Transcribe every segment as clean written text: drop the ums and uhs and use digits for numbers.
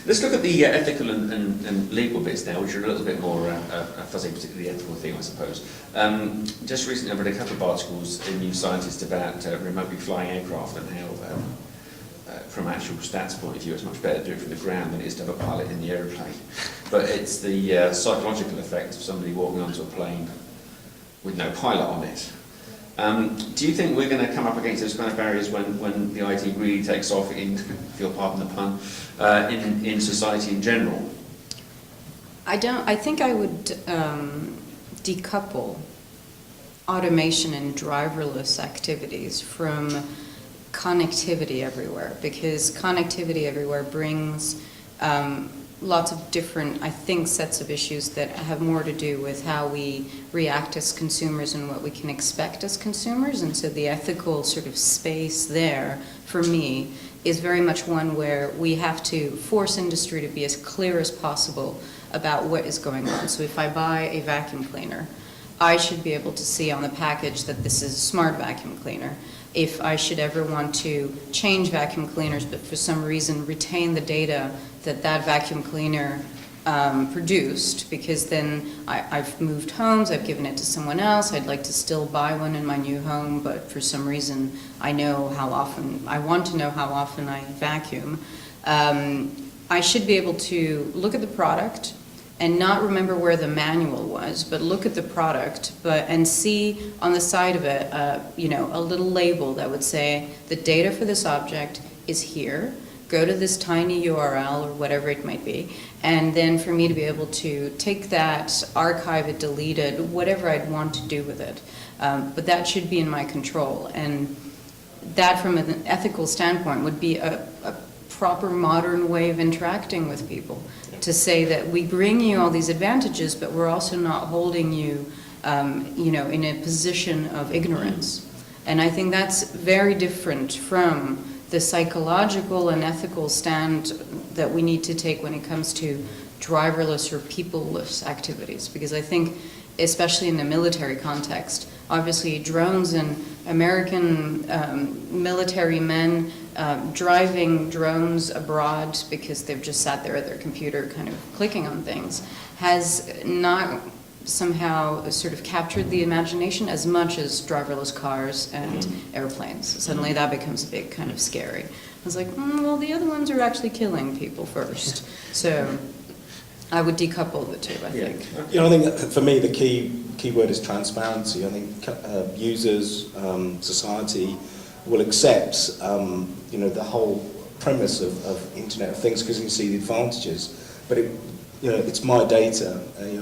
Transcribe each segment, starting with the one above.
Let's look at the ethical and legal bits now, which are a little bit more fuzzy, particularly the ethical thing, I suppose. Just recently I read a couple of articles in New Scientist about remotely flying aircraft and how, from actual stats point of view, it's much better to do it from the ground than it is to have a pilot in the aeroplane. But it's the psychological effect of somebody walking onto a plane with no pilot on it. Do you think we're going to come up against those kind of barriers when the IT really takes off, if you'll pardon the pun, in society in general? I think I would decouple automation and driverless activities from connectivity everywhere, because connectivity everywhere brings lots of different, I think, sets of issues that have more to do with how we react as consumers and what we can expect as consumers. And so the ethical sort of space there, for me, is very much one where we have to force industry to be as clear as possible about what is going on. So if I buy a vacuum cleaner, I should be able to see on the package that this is a smart vacuum cleaner. If I should ever want to change vacuum cleaners, but for some reason retain the data that that vacuum cleaner produced, because then I've moved homes, I've given it to someone else, I'd like to still buy one in my new home, but for some reason I know how often, I want to know how often I vacuum. I should be able to look at the product and not remember where the manual was, but look at the product, and see on the side of it, a little label that would say the data for this object is here. Go to this tiny URL or whatever it might be, and then for me to be able to take that, archive it, delete it, whatever I'd want to do with it. But that should be in my control, and that, from an ethical standpoint, would be a proper modern way of interacting with people. To say that we bring you all these advantages, but we're also not holding you, in a position of ignorance. And I think that's very different from the psychological and ethical stand that we need to take when it comes to driverless or people-less activities. Because I think, especially in the military context, obviously drones and American military men driving drones abroad because they've just sat there at their computer kind of clicking on things has not somehow sort of captured the imagination as much as driverless cars and airplanes. Suddenly that becomes a bit kind of scary. I was like, well, the other ones are actually killing people first. So I would decouple the two, I think. I think that for me the key word is transparency. I think users, society will accept the whole premise of Internet of Things because you can see the advantages. But it's my data,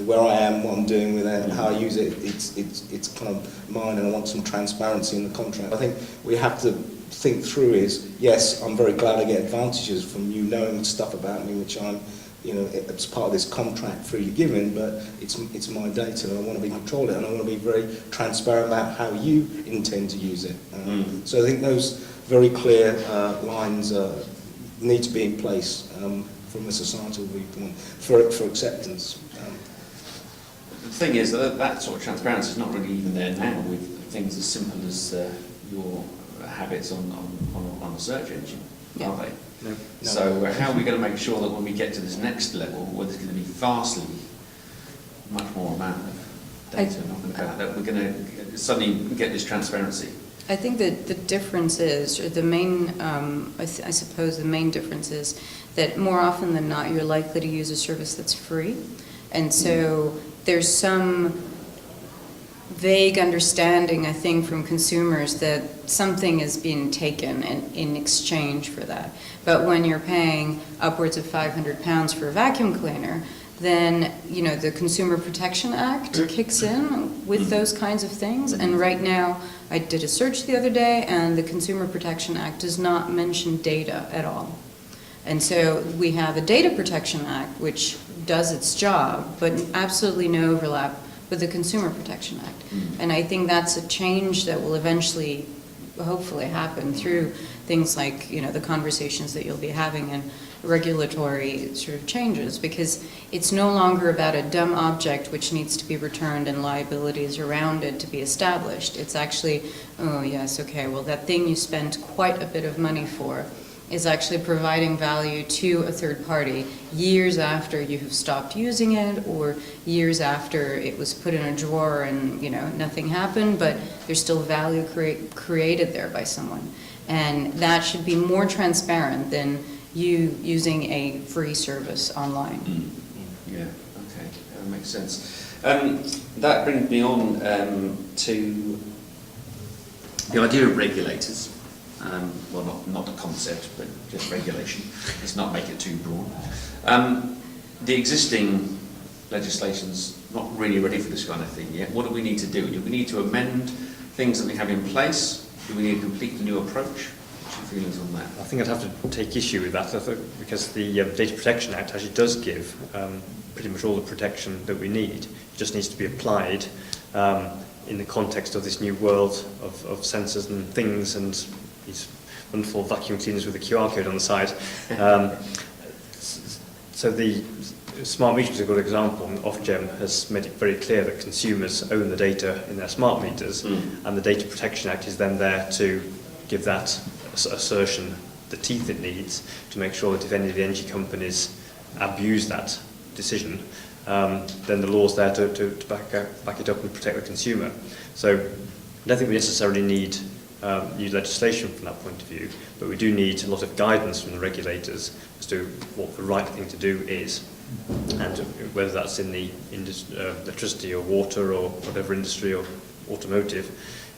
where I am, what I'm doing with it, how I use it. It's kind of mine, and I want some transparency in the contract. I think we have to think through is, yes, I'm very glad I get advantages from you knowing stuff about me, which I'm, it's part of this contract freely given, but it's my data, and I want to be controlled it, and I want to be very transparent about how you intend to use it. So I think those very clear lines need to be in place from a societal viewpoint for acceptance. The thing is that sort of transparency is not really even there now with things as simple as your habits on a search engine, are they? No. So how are we going to make sure that when we get to this next level, where there's going to be vastly much more amount of data, that we're going to suddenly get this transparency? I think that the difference is, or the main, I suppose the main difference is that more often than not, you're likely to use a service that's free. And so there's some vague understanding, I think, from consumers that something is being taken in exchange for that. But when you're paying upwards of £500 for a vacuum cleaner, then the Consumer Protection Act kicks in with those kinds of things. And right now, I did a search the other day, and the Consumer Protection Act does not mention data at all. And so we have a Data Protection Act, which does its job, but absolutely no overlap with the Consumer Protection Act. And I think that's a change that will eventually, hopefully, happen through things like, the conversations that you'll be having and regulatory sort of changes, because it's no longer about a dumb object which needs to be returned and liabilities around it to be established. It's actually, oh yes, okay, well that thing you spent quite a bit of money for, is actually providing value to a third party years after you have stopped using it, or years after it was put in a drawer and, you know, nothing happened, but there's still value created there by someone. And that should be more transparent than you using a free service online. Yeah, okay, that makes sense. That brings me on to the idea of regulators. Well, not a concept, but just regulation. Let's not make it too broad. The existing legislation's not really ready for this kind of thing yet. What do we need to do? Do we need to amend things that we have in place? Do we need a completely new approach? What's your feelings on that? I think I'd have to take issue with that, because the Data Protection Act actually does give pretty much all the protection that we need. It just needs to be applied in the context of this new world of sensors and things and these wonderful vacuum cleaners with a QR code on the side. So the smart meters is a good example, and Ofgem has made it very clear that consumers own the data in their smart meters, and the Data Protection Act is then there to give that assertion the teeth it needs to make sure that if any of the energy companies abuse that decision, then the law's there to back it up and protect the consumer. So I don't think we necessarily need new legislation from that point of view, but we do need a lot of guidance from the regulators as to what the right thing to do is, and whether that's in the electricity or water or whatever industry or automotive,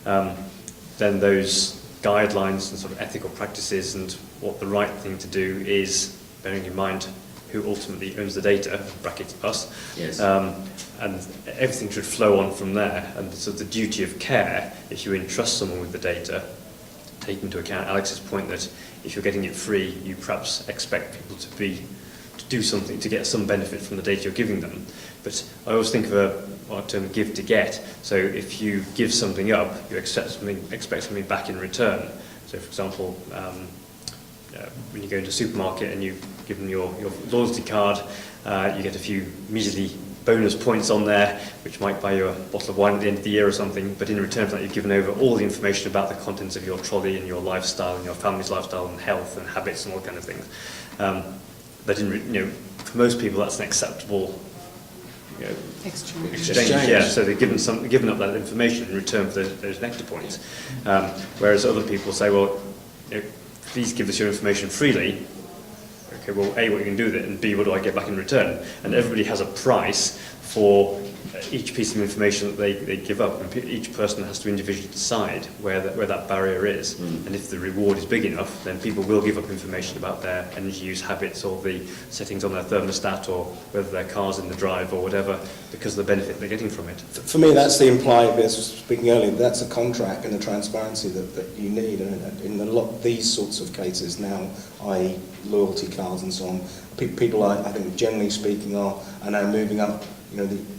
then those guidelines and sort of ethical practices and what the right thing to do is, bearing in mind who ultimately owns the data, brackets us, Yes. And everything should flow on from there. And so the duty of care, if you entrust someone with the data, take into account Alex's point that if you're getting it free, you perhaps expect people to do something to get some benefit from the data you're giving them. But I always think of a term give to get. So if you give something up, you expect something back in return. So for example, when you go into a supermarket and you give them your loyalty card, you get a few measly bonus points on there, which might buy you a bottle of wine at the end of the year or something, but in return for that you've given over all the information about the contents of your trolley and your lifestyle and your family's lifestyle and health and habits and all kind of things. But for most people that's an acceptable exchange. Yeah, so they've given up that information in return for those nectar points. Whereas other people say, well, please give us your information freely. Okay, well, A, what you can do with it, and B, what do I get back in return? And everybody has a price for each piece of information that they give up, and each person has to individually decide where that barrier is. And if the reward is big enough, then people will give up information about their energy use habits or the settings on their thermostat or whether their car's in the drive or whatever, because of the benefit they're getting from it. For me, that's the implied, as I was speaking earlier, that's a contract and the transparency that you need. And in a lot of these sorts of cases now, i.e. loyalty cards and so on, people, I think, generally speaking, are now moving up,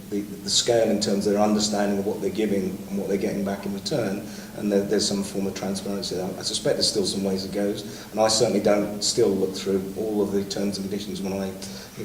the scale in terms of their understanding of what they're giving and what they're getting back in return, and there's some form of transparency. I suspect there's still some ways it goes, and I certainly don't still look through all of the terms and conditions when I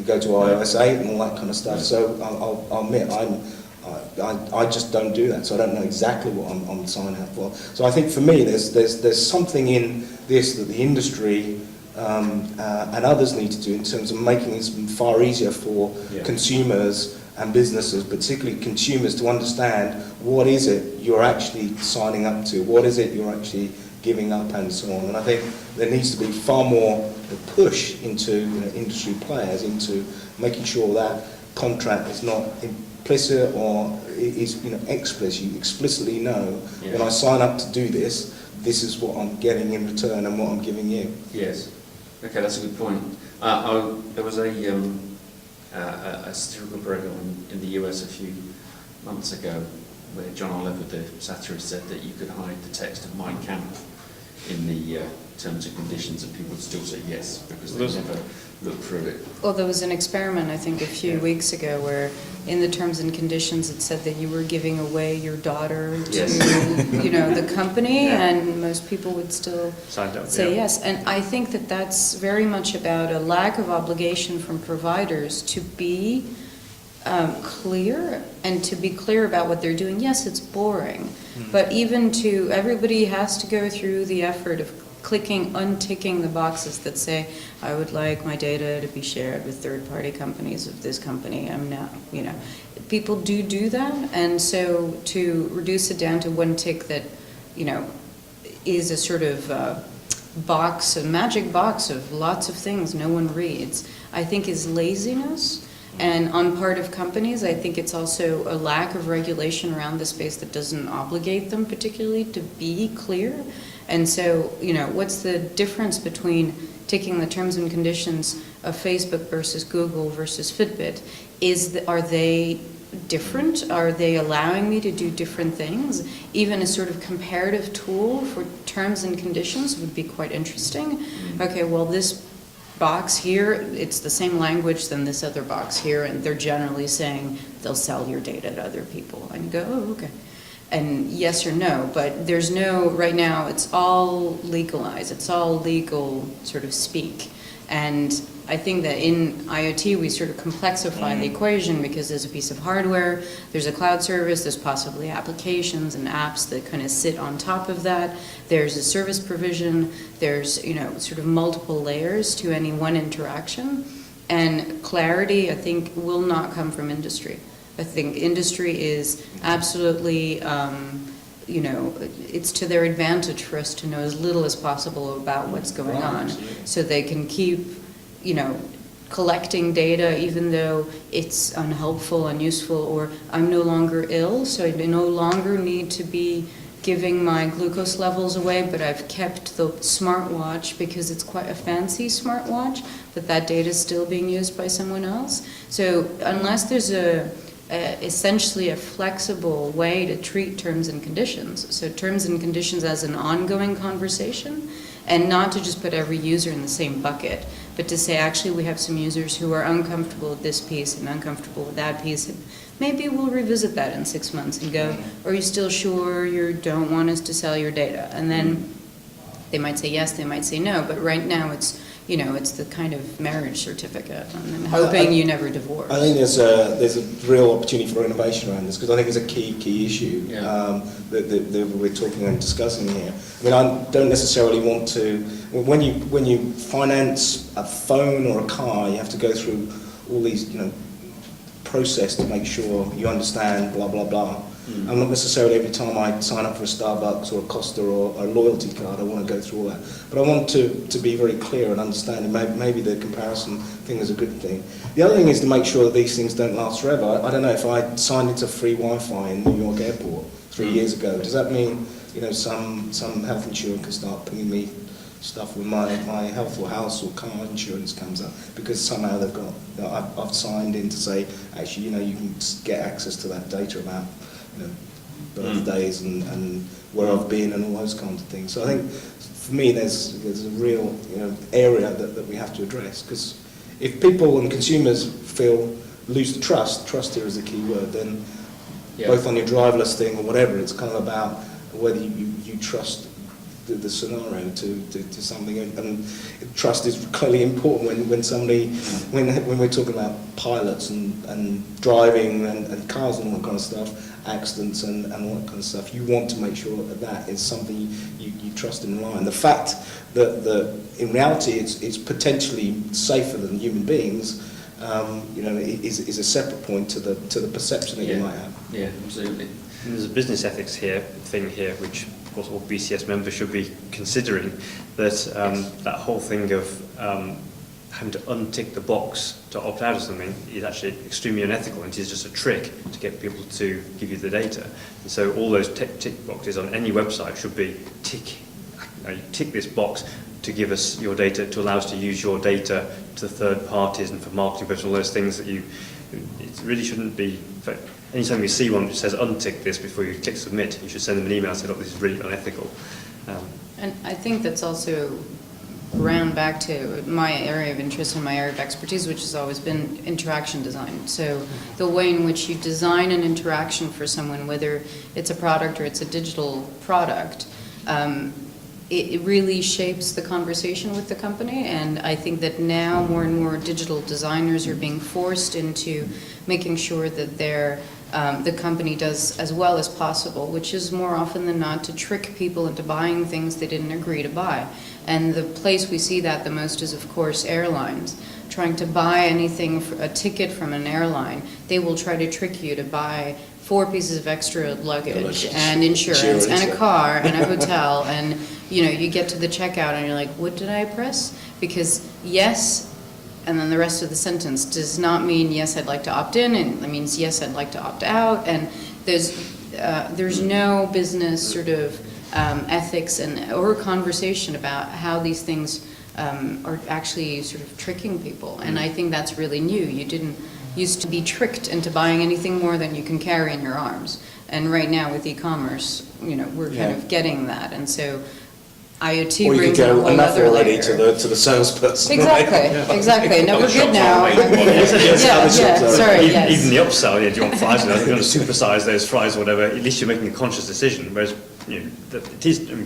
go to iOS 8 and all that kind of stuff. So I'll admit I just don't do that, so I don't know exactly what I'm signing up for. So I think for me there's something in this that the industry and others need to do in terms of making this far easier for consumers and businesses, particularly consumers, to understand what is it you're actually signing up to, what is it you're actually giving up, and so on. And I think there needs to be far more push into industry players into making sure that contract is not implicit or is explicit. You explicitly know when I sign up to do this, this is what I'm getting in return and what I'm giving you. Yes. Okay, that's a good point. There was a satirical program in the US a few months ago where John Oliver, the satirist, said that you could hide the text of Mein Kampf in the terms and conditions and people would still say yes because they never looked through it. Well, there was an experiment, I think, a few weeks ago where in the terms and conditions it said that you were giving away your daughter to the company, and most people would still say yes. And I think that that's very much about a lack of obligation from providers to be clear and to be clear about what they're doing. Yes, it's boring, but even everybody has to go through the effort of unticking the boxes that say, I would like my data to be shared with third-party companies of this company. I'm not, people do that, and so to reduce it down to one tick that, is a sort of box, a magic box of lots of things no one reads, I think is laziness. And on part of companies, I think it's also a lack of regulation around the space that doesn't obligate them particularly to be clear. And so, what's the difference between taking the terms and conditions of Facebook versus Google versus Fitbit? Are they different? Are they allowing me to do different things? Even a sort of comparative tool for terms and conditions would be quite interesting. Okay, well, this box here, it's the same language than this other box here, and they're generally saying they'll sell your data to other people. And you go, oh, okay. And yes or no, but there's no, right now, it's all legalized. It's all legal sort of speak. And I think that in IoT, we sort of complexify the equation because there's a piece of hardware, there's a cloud service, there's possibly applications and apps that kind of sit on top of that. There's a service provision, there's, sort of multiple layers to any one interaction. And clarity, I think, will not come from industry. I think industry is absolutely, it's to their advantage for us to know as little as possible about what's going on, so they can keep, collecting data even though it's unhelpful, unuseful, or I'm no longer ill, so I no longer need to be giving my glucose levels away, but I've kept the smartwatch because it's quite a fancy smartwatch, but that data is still being used by someone else. So unless there's essentially a flexible way to treat terms and conditions, so terms and conditions as an ongoing conversation, and not to just put every user in the same bucket, but to say, actually, we have some users who are uncomfortable with this piece and uncomfortable with that piece, and maybe we'll revisit that in 6 months and go, are you still sure you don't want us to sell your data? And then they might say yes, they might say no, but right now it's, it's the kind of marriage certificate, and I'm hoping you never divorce. I think there's a real opportunity for innovation around this, because I think it's a key issue that we're talking and discussing here. I mean, I don't necessarily want to. When you finance a phone or a car, you have to go through all these process to make sure you understand blah blah blah. I'm not necessarily every time I sign up for a Starbucks or a Costa or a loyalty card, I want to go through all that. But I want to be very clear and understand, and maybe the comparison thing is a good thing. The other thing is to make sure that these things don't last forever. I don't know, if I signed into free Wi-Fi in New York Airport 3 years ago, does that mean some health insurer can start pinging me stuff when my health or house or car insurance comes up, because somehow they've got, I've signed in to say, actually, you can get access to that data about birthdays and where I've been and all those kinds of things. So I think for me there's a real area that we have to address, because if people and consumers lose the trust here is the key word, then both on your driverless thing or whatever, it's kind of about whether you trust the scenario to something, and trust is clearly important when somebody, when we're talking about pilots and driving and cars and all that kind of stuff, accidents and all that kind of stuff. You want to make sure that is something you trust and rely on. The fact that in reality it's potentially safer than human beings, is a separate point to the perception that you might have. Yeah, absolutely. And there's a business ethics thing here, which of course all BCS members should be considering, that that whole thing of having to untick the box to opt out of something is actually extremely unethical, and it is just a trick to get people to give you the data. And so all those tick boxes on any website should be tick this box to give us your data, to allow us to use your data to third parties and for marketing purposes, all those things that it really shouldn't be. Anytime you see one which says untick this before you click submit, you should send them an email and say, look, this is really unethical. And I think that's also round back to my area of interest and my area of expertise, which has always been interaction design. So the way in which you design an interaction for someone, whether it's a product or it's a digital product, it really shapes the conversation with the company. And I think that now more and more digital designers are being forced into making sure that the company does as well as possible, which is more often than not to trick people into buying things they didn't agree to buy. And the place we see that the most is, of course, airlines. Trying to buy anything, a ticket from an airline, they will try to trick you to buy 4 pieces of extra luggage and insurance and a car and a hotel, and you get to the checkout and you're like, what did I press? Because yes, and then the rest of the sentence does not mean yes, I'd like to opt in, and it means yes, I'd like to opt out, and there's no business sort of ethics or conversation about how these things are actually sort of tricking people, and I think that's really new. You didn't used to be tricked into buying anything more than you can carry in your arms, and right now with e-commerce, we're kind of getting that, and so IoT brings a whole other layer. To the salesperson. Exactly, exactly. No, we're good now. Even the upsell, do you want fries? If you want to supersize those fries or whatever, at least you're making a conscious decision. Whereas,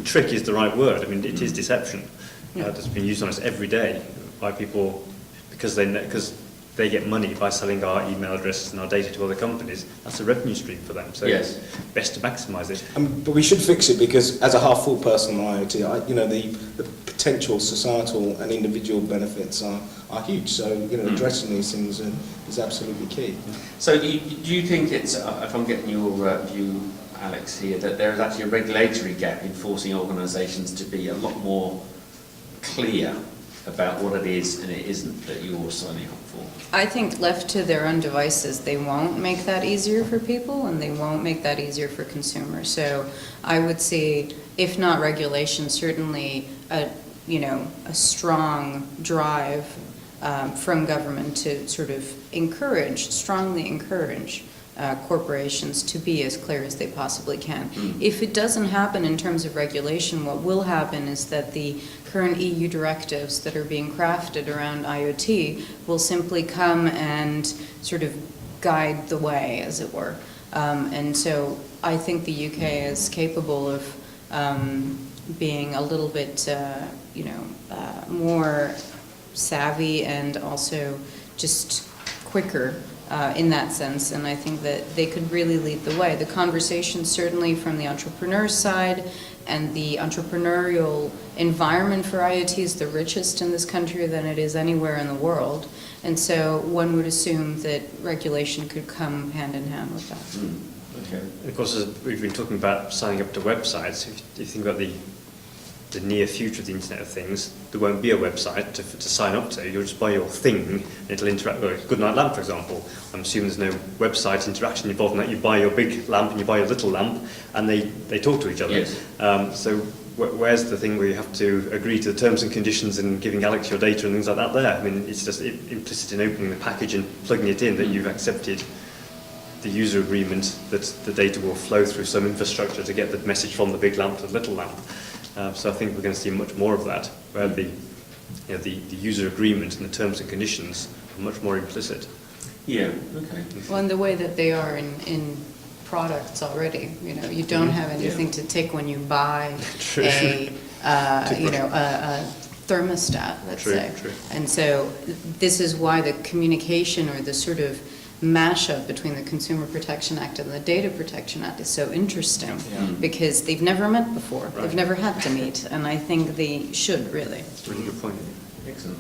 trick is the right word. I mean, it is deception. That's been used on us every day by people because they get money by selling our email addresses and our data to other companies. That's a revenue stream for them. So yes, best to maximise it. But we should fix it, because as a half-full person on IoT, the potential societal and individual benefits are huge. So addressing these things is absolutely key. So do you think it's, if I'm getting your view, Alex, here, that there is actually a regulatory gap in forcing organisations to be a lot more clear about what it is and it isn't that you're signing up for? I think left to their own devices, they won't make that easier for people, and they won't make that easier for consumers. So I would say, if not regulation, certainly a strong drive from government to sort of strongly encourage corporations to be as clear as they possibly can. If it doesn't happen in terms of regulation, what will happen is that the current EU directives that are being crafted around IoT will simply come and sort of guide the way, as it were. And so I think the UK is capable of being a little bit, more savvy and also just quicker in that sense, and I think that they could really lead the way. The conversation certainly from the entrepreneur side, and the entrepreneurial environment for IoT is the richest in this country than it is anywhere in the world, and so one would assume that regulation could come hand in hand with that. Okay. And of course, as we've been talking about signing up to websites, if you think about the near future of the Internet of Things, there won't be a website to sign up to. You'll just buy your thing and it'll interact with Goodnight lamp, for example. I'm assuming there's no website interaction involved in that. You buy your big lamp and you buy your little lamp, and they talk to each other. Yes. So where's the thing where you have to agree to the terms and conditions and giving Alex your data and things like that there? I mean, it's just implicit in opening the package and plugging it in that you've accepted the user agreement that the data will flow through some infrastructure to get the message from the big lamp to the little lamp. So I think we're going to see much more of that, where the user agreement and the terms and conditions are much more implicit. Yeah. Okay. Well, in the way that they are in products already, you don't have anything to take when you buy a thermostat, let's say. True. And so this is why the communication or the sort of mashup between the Consumer Protection Act and the Data Protection Act is so interesting, because they've never met before. Right. They've never had to meet, and I think they should, really. That's a really good point. Excellent.